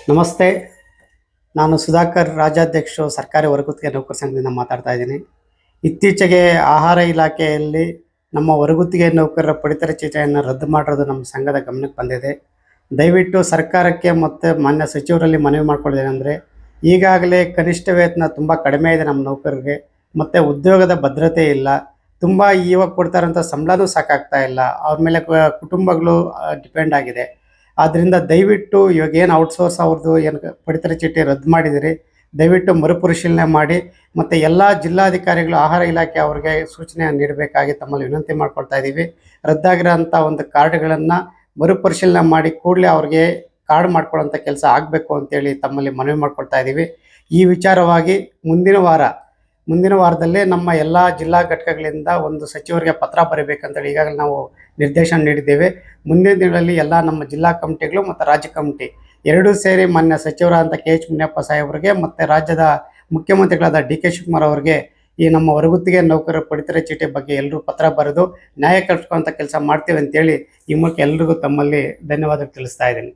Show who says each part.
Speaker 1: ನಮಸ್ತೆ. ನಾನು ಸುಧಾಕರ್, ರಾಜ್ಯಾಧ್ಯಕ್ಷರು ಸರ್ಕಾರಿ ಹೊರಗುತ್ತಿಗೆ ನೌಕರ ಸಂಘದಿಂದ ಮಾತಾಡ್ತಾ ಇದ್ದೀನಿ. ಇತ್ತೀಚೆಗೆ ಆಹಾರ ಇಲಾಖೆಯಲ್ಲಿ ನಮ್ಮ ಹೊರಗುತ್ತಿಗೆ ನೌಕರರ ಪಡಿತರ ಚೀಟಿಯನ್ನು ರದ್ದು ಮಾಡಿರೋದು ನಮ್ಮ ಸಂಘದ ಗಮನಕ್ಕೆ ಬಂದಿದೆ. ದಯವಿಟ್ಟು ಸರ್ಕಾರಕ್ಕೆ ಮತ್ತು ಮಾನ್ಯ ಸಚಿವರಲ್ಲಿ ಮನವಿ ಮಾಡ್ಕೊಳ್ಳೋದೇನೆಂದರೆ, ಈಗಾಗಲೇ ಕನಿಷ್ಠ ವೇತನ ತುಂಬ ಕಡಿಮೆ ಇದೆ ನಮ್ಮ ನೌಕರರಿಗೆ, ಮತ್ತು ಉದ್ಯೋಗದ ಭದ್ರತೆ ಇಲ್ಲ. ತುಂಬ ಇವಾಗ ಕೊಡ್ತಾರಂಥ ಸಂಬಳನೂ ಸಾಕಾಗ್ತಾ ಇಲ್ಲ. ಅವ್ರ ಮೇಲೆ ಕುಟುಂಬಗಳು ಡಿಪೆಂಡ್ ಆಗಿದೆ. ಆದ್ದರಿಂದ ದಯವಿಟ್ಟು ಇವಾಗ ಏನು ಔಟ್ಸೋರ್ಸ್ ಅವ್ರದ್ದು ಏನು ಪಡಿತರ ಚೀಟಿ ರದ್ದು ಮಾಡಿದಿರಿ, ದಯವಿಟ್ಟು ಮರುಪರಿಶೀಲನೆ ಮಾಡಿ ಮತ್ತು ಎಲ್ಲ ಜಿಲ್ಲಾಧಿಕಾರಿಗಳು ಆಹಾರ ಇಲಾಖೆ ಅವ್ರಿಗೆ ಸೂಚನೆಯನ್ನು ನೀಡಬೇಕಾಗಿ ತಮ್ಮಲ್ಲಿ ವಿನಂತಿ ಮಾಡ್ಕೊಳ್ತಾ ಇದ್ದೀವಿ. ರದ್ದಾಗಿರೋಂಥ ಒಂದು ಕಾರ್ಡ್ಗಳನ್ನು ಮರುಪರಿಶೀಲನೆ ಮಾಡಿ ಕೂಡಲೇ ಅವ್ರಿಗೆ ಕಾರ್ಡ್ ಮಾಡ್ಕೊಳ್ಳೋಂಥ ಕೆಲಸ ಆಗಬೇಕು ಅಂತೇಳಿ ತಮ್ಮಲ್ಲಿ ಮನವಿ ಮಾಡ್ಕೊಳ್ತಾ ಇದ್ದೀವಿ. ಈ ವಿಚಾರವಾಗಿ ಮುಂದಿನ ವಾರದಲ್ಲೇ ನಮ್ಮ ಎಲ್ಲ ಜಿಲ್ಲಾ ಘಟಕಗಳಿಂದ ಒಂದು ಸಚಿವರಿಗೆ ಪತ್ರ ಬರೀಬೇಕಂತೇಳಿ ಈಗಾಗಲೇ ನಾವು ನಿರ್ದೇಶನ ನೀಡಿದ್ದೇವೆ. ಮುಂದಿನ ದಿನಗಳಲ್ಲಿ ಎಲ್ಲ ನಮ್ಮ ಜಿಲ್ಲಾ ಕಮಿಟಿಗಳು ಮತ್ತು ರಾಜ್ಯ ಕಮಿಟಿ ಎರಡೂ ಸೇರಿ ಮಾನ್ಯ ಸಚಿವರಾದಂಥ KH ಮುನಿಯಪ್ಪ ಸಾಹೇಬರಿಗೆ ಮತ್ತು ರಾಜ್ಯದ ಮುಖ್ಯಮಂತ್ರಿಗಳಾದ DK ಶಿವಕುಮಾರ್ ಅವರಿಗೆ ಈ ನಮ್ಮ ಹೊರಗುತ್ತಿಗೆ ನೌಕರರ ಪಡಿತರ ಚೀಟಿ ಬಗ್ಗೆ ಎಲ್ಲರೂ ಪತ್ರ ಬರೆದು ನ್ಯಾಯ ಕಲ್ಪಿಸುವಂಥ ಕೆಲಸ ಮಾಡ್ತೀವಿ ಅಂತೇಳಿ ಈ ಮೂಲಕ ಎಲ್ರಿಗೂ ತಮ್ಮಲ್ಲಿ ಧನ್ಯವಾದ ತಿಳಿಸ್ತಾ ಇದ್ದೀನಿ.